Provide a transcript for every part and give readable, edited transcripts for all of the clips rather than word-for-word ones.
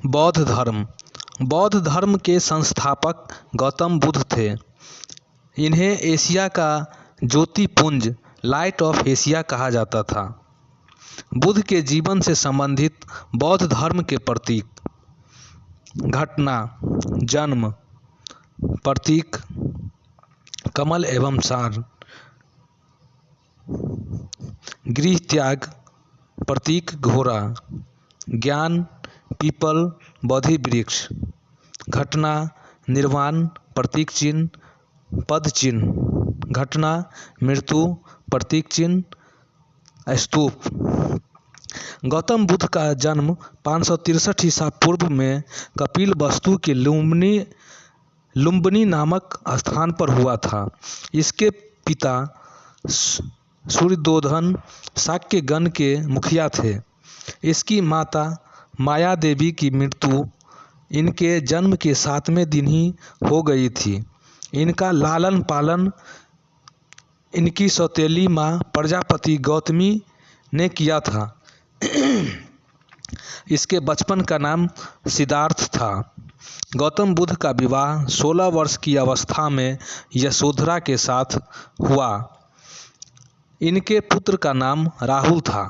बौद्ध धर्म। बौद्ध धर्म के संस्थापक गौतम बुद्ध थे। इन्हें एशिया का ज्योतिपुंज लाइट ऑफ एशिया कहा जाता था। बुद्ध के जीवन से संबंधित बौद्ध धर्म के प्रतीक, घटना, जन्म, प्रतीक कमल एवं सार, गृह त्याग, प्रतीक घोड़ा, ज्ञान पीपल बोधि वृक्ष, घटना निर्वाण, प्रतीक चिन्ह पद चिन्ह, घटना मृत्यु, प्रतीक चिन्ह स्तूप। गौतम बुद्ध का जन्म 563 ईसा पूर्व में कपिलवस्तु के लुम्बिनी नामक स्थान पर हुआ था। इसके पिता सूर्यधोधन शाक्य गण के मुखिया थे। इसकी माता माया देवी की मृत्यु इनके जन्म के 7वें दिन ही हो गई थी। इनका लालन पालन इनकी सौतेली माँ प्रजापति गौतमी ने किया था। इसके बचपन का नाम सिद्धार्थ था। गौतम बुद्ध का विवाह 16 वर्ष की अवस्था में यशोधरा के साथ हुआ। इनके पुत्र का नाम राहुल था।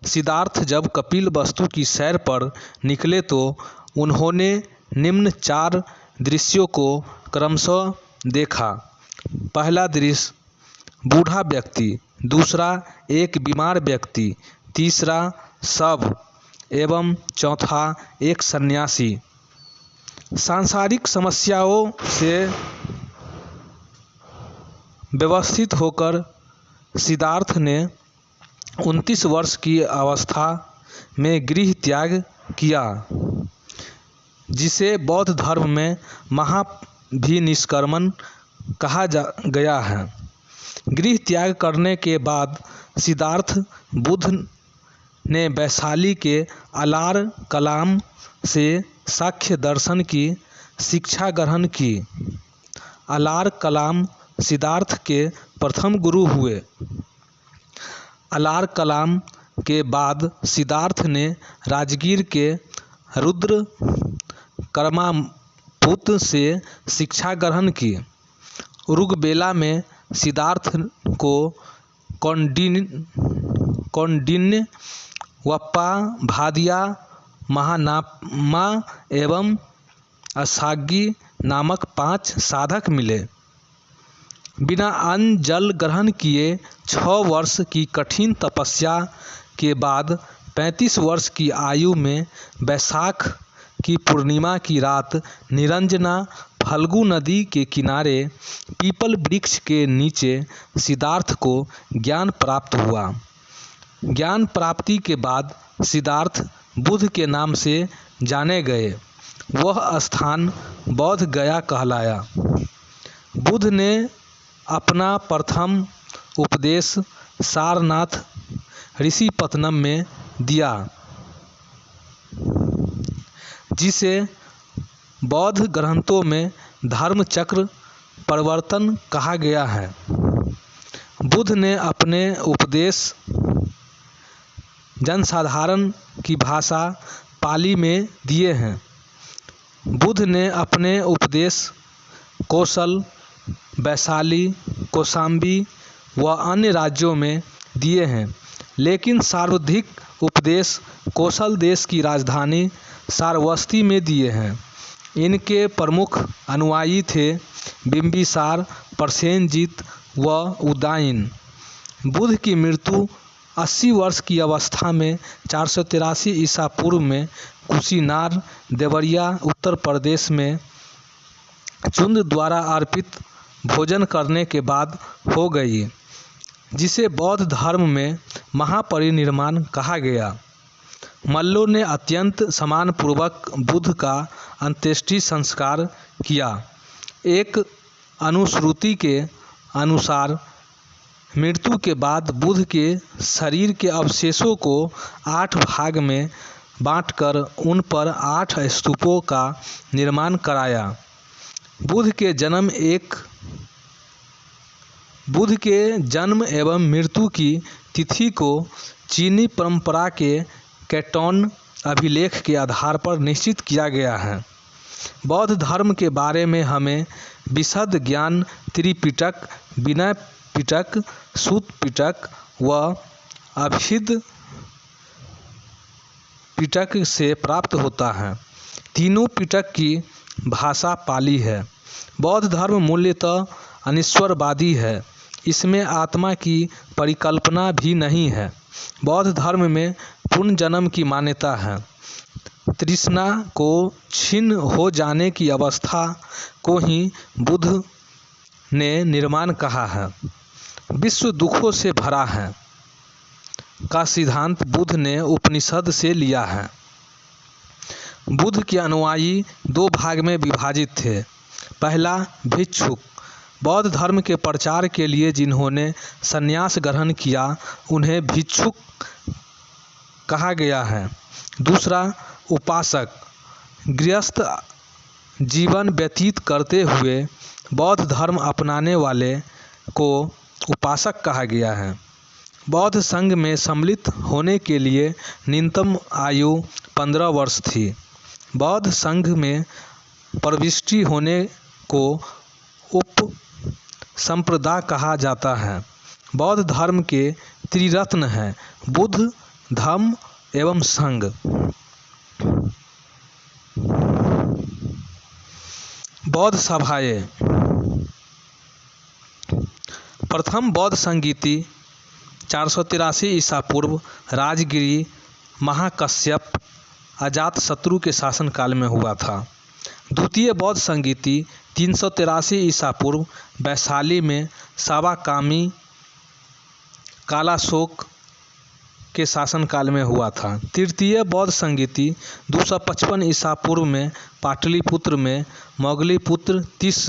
सिद्धार्थ जब कपिलवस्तु की सैर पर निकले तो उन्होंने निम्न 4 दृश्यों को क्रमशः देखा। पहला दृश्य बूढ़ा व्यक्ति, दूसरा एक बीमार व्यक्ति, तीसरा शव एवं चौथा एक सन्यासी। सांसारिक समस्याओं से व्यवस्थित होकर सिद्धार्थ ने 29 वर्ष की अवस्था में गृह त्याग किया, जिसे बौद्ध धर्म में महाभिनिष्क्रमण कहा गया है। गृह त्याग करने के बाद सिद्धार्थ बुद्ध ने वैशाली के अलार कलाम से सांख्य दर्शन की शिक्षा ग्रहण की। अलार कलाम सिद्धार्थ के प्रथम गुरु हुए। अलार कलाम के बाद सिद्धार्थ ने राजगीर के रुद्र कर्मापुत से शिक्षा ग्रहण की। उरुगवेला में सिद्धार्थ को कौंडिन्य, वप्पा, भादिया, महानामा एवं असागी नामक 5 साधक मिले। बिना अन्न जल ग्रहण किए 6 वर्ष की कठिन तपस्या के बाद 35 वर्ष की आयु में वैशाख की पूर्णिमा की रात निरंजना फल्गु नदी के किनारे पीपल वृक्ष के नीचे सिद्धार्थ को ज्ञान प्राप्त हुआ। ज्ञान प्राप्ति के बाद सिद्धार्थ बुद्ध के नाम से जाने गए। वह स्थान बौद्ध गया कहलाया। बुद्ध ने अपना प्रथम उपदेश सारनाथ ऋषिपत्तनम में दिया, जिसे बौद्ध ग्रंथों में धर्मचक्र प्रवर्तन कहा गया है। बुद्ध ने अपने उपदेश जनसाधारण की भाषा पाली में दिए हैं। बुद्ध ने अपने उपदेश कौशल, वैशाली, कौशाम्बी व अन्य राज्यों में दिए हैं, लेकिन सर्वाधिक उपदेश कौशल देश की राजधानी श्रावस्ती में दिए हैं। इनके प्रमुख अनुयायी थे बिंबिसार, प्रसेनजीत व उदयन। बुद्ध की मृत्यु 80 वर्ष की अवस्था में 483 ईसा पूर्व में कुशीनार, देवरिया, उत्तर प्रदेश में चुंद द्वारा अर्पित भोजन करने के बाद हो गई, जिसे बौद्ध धर्म में महापरिनिर्वाण कहा गया। मल्लों ने अत्यंत सम्मानपूर्वक बुद्ध का अंत्येष्टि संस्कार किया। एक अनुश्रुति के अनुसार मृत्यु के बाद बुद्ध के शरीर के अवशेषों को 8 भाग में बांटकर उन पर 8 स्तूपों का निर्माण कराया। बुद्ध के जन्म एवं मृत्यु की तिथि को चीनी परंपरा के कैटोन अभिलेख के आधार पर निश्चित किया गया है। बौद्ध धर्म के बारे में हमें विशद ज्ञान त्रिपिटक, विनय पिटक, सूत पिटक व अभिध पिटक से प्राप्त होता है। तीनों पिटक की भाषा पाली है। बौद्ध धर्म मूल्यतः अनिश्वरवादी है। इसमें आत्मा की परिकल्पना भी नहीं है। बौद्ध धर्म में पुनर्जन्म की मान्यता है। तृष्णा को क्षीण हो जाने की अवस्था को ही बुद्ध ने निर्माण कहा है। विश्व दुखों से भरा है का सिद्धांत बुद्ध ने उपनिषद से लिया है। बुद्ध के अनुयायी दो भाग में विभाजित थे। पहला, भिक्षुक, बौद्ध धर्म के प्रचार के लिए जिन्होंने संन्यास ग्रहण किया उन्हें भिक्षुक कहा गया है। दूसरा, उपासक, गृहस्थ जीवन व्यतीत करते हुए बौद्ध धर्म अपनाने वाले को उपासक कहा गया है। बौद्ध संघ में सम्मिलित होने के लिए न्यूनतम आयु 15 वर्ष थी। बौद्ध संघ में प्रविष्टि होने को उप संप्रदाय कहा जाता है। बौद्ध धर्म के त्रिरत्न हैं बुद्ध, धम्म एवं संघ। बौद्ध सभाएं। प्रथम बौद्ध संगीति 483 ईसा पूर्व राजगिरी महाकश्यप अजातशत्रु के शासनकाल में हुआ था। द्वितीय बौद्ध संगीति 383 ईसा पूर्व वैशाली में सावाकामी कालाशोक के शासनकाल में हुआ था। तृतीय बौद्ध संगीति 255 ईसा पूर्व में पाटलिपुत्र में मोगलीपुत्र तीस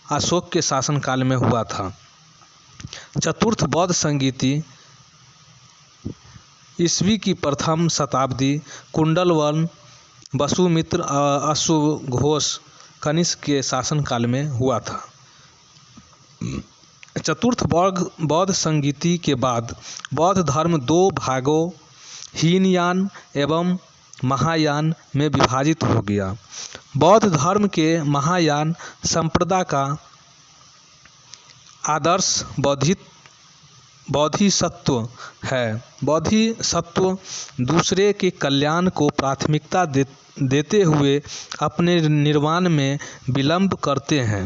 अशोक के शासनकाल में हुआ था। चतुर्थ बौद्ध संगीति ईस्वी की प्रथम शताब्दी कुंडलवन वसुमित्र अश्वघोष कनिष्क के शासनकाल में हुआ था। चतुर्थ बौद्ध संगीति के बाद बौद्ध धर्म दो भागों हीनयान एवं महायान में विभाजित हो गया। बौद्ध धर्म के महायान संप्रदाय का आदर्श बोधिसत्व है। बोधिसत्व दूसरे के कल्याण को प्राथमिकता देते हुए अपने निर्वाण में विलंब करते हैं।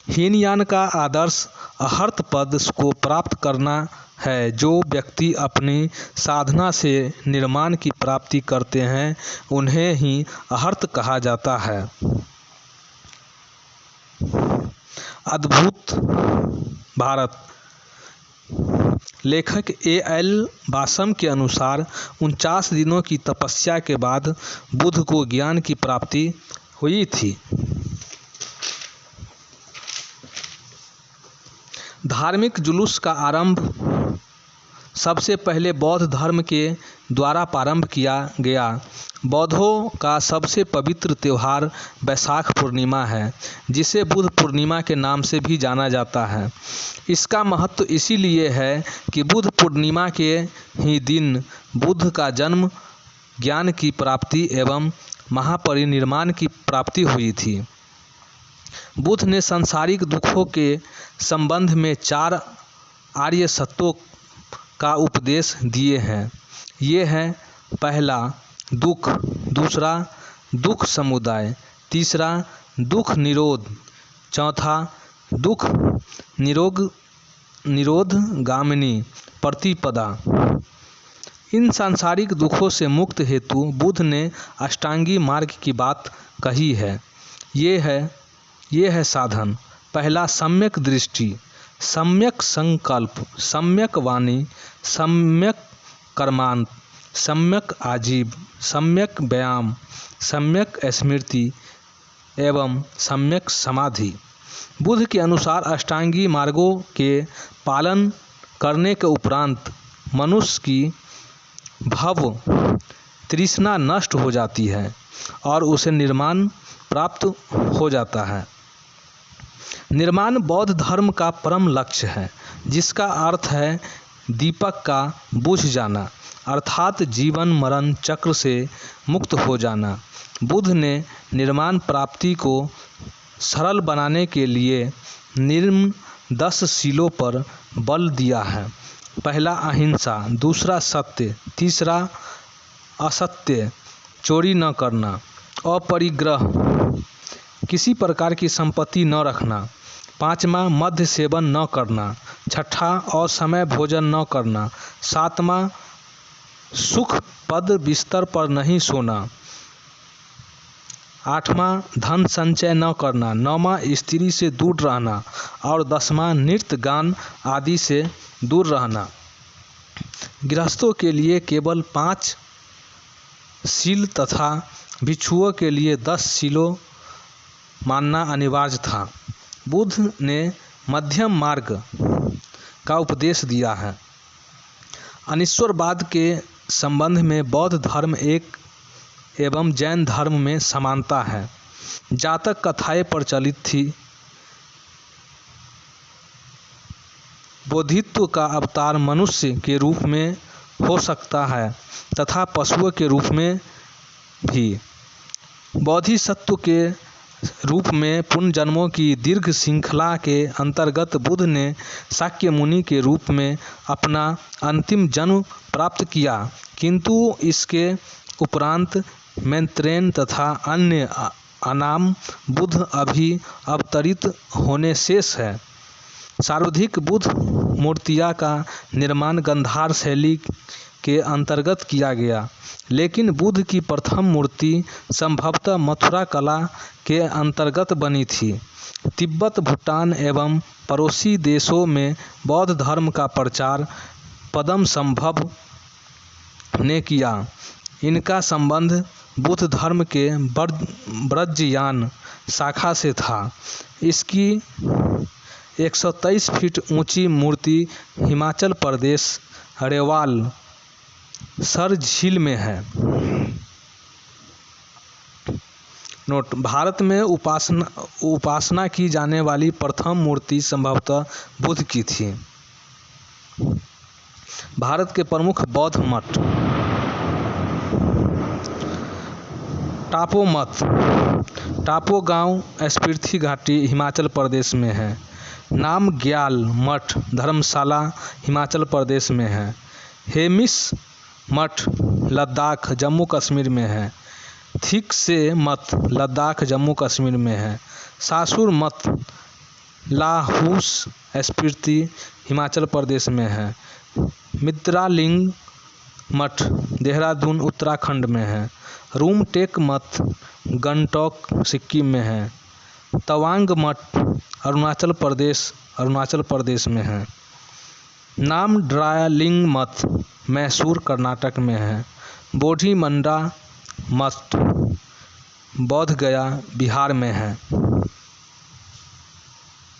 हीनयान का आदर्श अहर्त पद को प्राप्त करना है। जो व्यक्ति अपनी साधना से निर्माण की प्राप्ति करते हैं उन्हें ही अहर्त कहा जाता है। अद्भुत भारत। लेखक A.L. बासम के अनुसार 49 दिनों की तपस्या के बाद बुद्ध को ज्ञान की प्राप्ति हुई थी। धार्मिक जुलूस का आरंभ सबसे पहले बौद्ध धर्म के द्वारा प्रारंभ किया गया। बौद्धों का सबसे पवित्र त्यौहार वैशाख पूर्णिमा है, जिसे बुद्ध पूर्णिमा के नाम से भी जाना जाता है। इसका महत्व इसीलिए है कि बुद्ध पूर्णिमा के ही दिन बुद्ध का जन्म, ज्ञान की प्राप्ति एवं महापरिनिर्वाण की प्राप्ति हुई थी। बुद्ध ने सांसारिक दुखों के संबंध में 4 आर्य सत्यों का उपदेश दिए हैं। ये हैं, पहला दुख, दूसरा दुख समुदाय, तीसरा दुख निरोध, चौथा दुख निरोधगामिनी प्रतिपदा। इन सांसारिक दुखों से मुक्त हेतु बुद्ध ने अष्टांगी मार्ग की बात कही है। ये है साधन। पहला सम्यक दृष्टि, सम्यक संकल्प, सम्यक वाणी, सम्यक कर्मांत, सम्यक आजीव, सम्यक व्यायाम, सम्यक स्मृति एवं सम्यक समाधि। बुद्ध के अनुसार अष्टांगी मार्गों के पालन करने के उपरांत मनुष्य की भव तृष्णा नष्ट हो जाती है और उसे निर्वाण प्राप्त हो जाता है। निर्वाण बौद्ध धर्म का परम लक्ष्य है, जिसका अर्थ है दीपक का बुझ जाना अर्थात जीवन मरण चक्र से मुक्त हो जाना। बुद्ध ने निर्वाण प्राप्ति को सरल बनाने के लिए निम्न 10 शीलों पर बल दिया है। पहला अहिंसा, दूसरा सत्य, तीसरा असत्य, चोरी न करना, अपरिग्रह, किसी प्रकार की संपत्ति न रखना, पाँचवा मद्य सेवन न करना, छठा असमय भोजन न करना, सातवां सुख पद बिस्तर पर नहीं सोना, आठवां धन संचय न करना, नौवां स्त्री से दूर रहना और 10वां नृत्य गान आदि से दूर रहना। गृहस्थों के लिए केवल 5 शील तथा भिक्षुओं के लिए 10 शीलों मानना अनिवार्य था। बुद्ध ने मध्यम मार्ग का उपदेश दिया है। अनिश्वरवाद के संबंध में बौद्ध धर्म एवं जैन धर्म में समानता है। जातक कथाएं प्रचलित थी। बोधित्व का अवतार मनुष्य के रूप में हो सकता है तथा पशुओं के रूप में भी। बोधिसत्व के रूप में पुनर्जन्मों की दीर्घ श्रृंखला के अंतर्गत बुद्ध ने शाक्य मुनि के रूप में अपना अंतिम जन्म प्राप्त किया, किंतु इसके उपरांत मैत्रेय तथा अन्य अनाम बुद्ध अभी अवतरित होने शेष है। सर्वाधिक बुद्ध मूर्तियां का निर्माण गांधार शैली के अंतर्गत किया गया, लेकिन बुद्ध की प्रथम मूर्ति संभवतः मथुरा कला के अंतर्गत बनी थी। तिब्बत, भूटान एवं पड़ोसी देशों में बौद्ध धर्म का प्रचार पद्म संभव ने किया। इनका संबंध बुद्ध धर्म के ब्रजयान शाखा से था। इसकी 123 फीट ऊंची मूर्ति हिमाचल प्रदेश रेवाल सर झील में है। नोट: भारत में उपासना की जाने वाली प्रथम मूर्ति संभवतः बुद्ध की थी। भारत के प्रमुख बौद्ध मठ: टापो मठ टापो गांव स्पीति घाटी हिमाचल प्रदेश में है। नामग्याल मठ धर्मशाला हिमाचल प्रदेश में है। हेमिस मठ लद्दाख जम्मू कश्मीर में है। थिकसे मठ लद्दाख जम्मू कश्मीर में है। सासुर मठ लाहौस स्पीति हिमाचल प्रदेश में है। मित्रालिंग मठ देहरादून उत्तराखंड में है। रूमटेक मठ गंगटोक सिक्किम में है। तवांग मठ अरुणाचल प्रदेश में है। नामड्रालिंग मठ मैसूर कर्नाटक में है। बोधिमंडा मठ बोधगया बिहार में है।